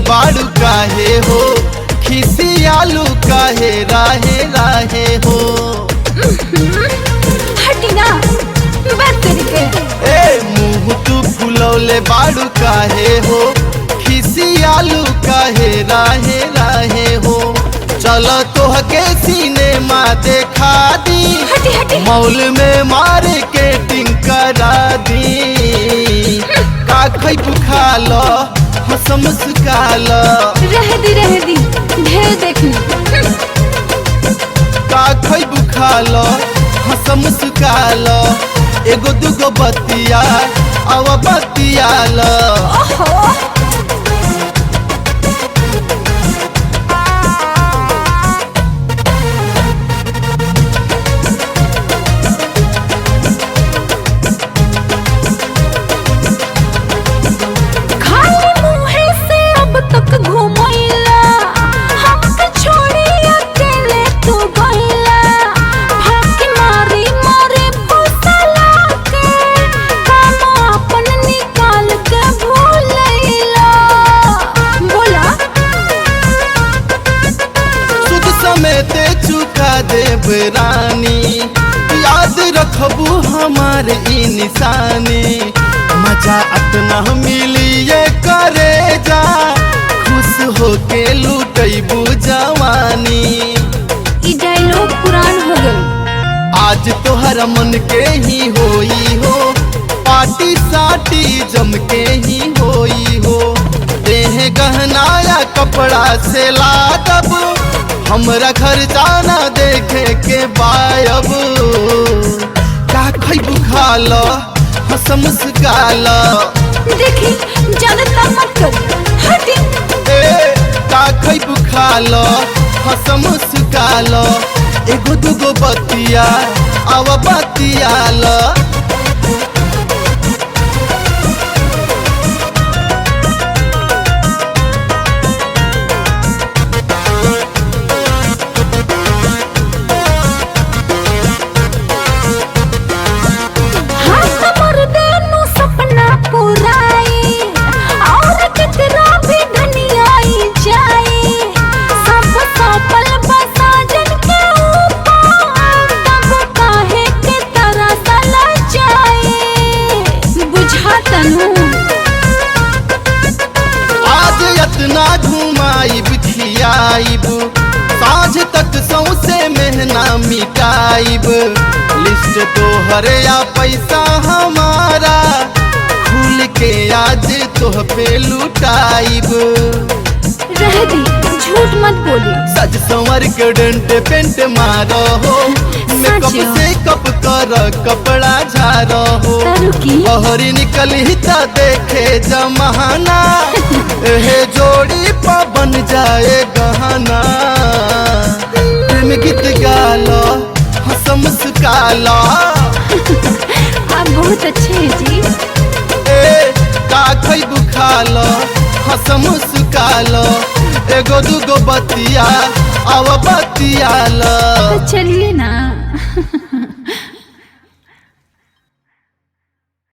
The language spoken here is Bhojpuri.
बाड़ू काहे हो, खिसियालू काहे राहे राहे हो। हटी ना बात करके। ए मुँह तू फुलौले बाड़ू काहे हो, खिसियालू काहे राहे राहे हो। चलो तोहके सिनेमा देखा दी, हटी हटी। मॉल में मार्केटिंग करा दी। का खैबू खा लो, हंस मुस्का लो। रह दी ढेर देखनी। का खैबू खा लो, हंस मुस्का लो। एगो दूगो बतिया अब बतिया लो। ओहो चुका देव रानी, याद रखबू हमार ई निशानी। मजा अतना मिली ये करे जा, खुश होके लूटबू जवानी। ई डायलॉग पुरान हो गए। आज तोहर मन के ही होई हो, पार्टी साटी जम के ही होई हो। देह गहना या कपड़ा से लादब, हमरा घर जाना देखे के बायब। का खैबू खा लो, हंस मुस्का लो। देखी जानता मत कर, हटी। ए का खैबू खा लो, हंस मुस्का लो। एगो दूगो बतिया अब बतिया लो। आज इतना घुमाइब खियाइब, साँझ तक सौसे मेहना मिटाइब। लिस्ट तोहर या पैसा हमारा, खुल के आज तोह पे लुटाइब। रह दी झूठ मत बोली। सज संवर के डेंट पेंट मारो हो, मेकअप से कप कर कपड़ा झारो हो। बहरी निकली त देखे जमाना, एहे जोड़ी पा बन जाए गहना। प्रेम गीत गालो, हंस मुस्का लो। आप बहुत अच्छे हैं जी। ए का खैबू खा लो, हंस मुस्का लो। एगो दूगो बतिया अब बतिया लो। तो चलिए ना।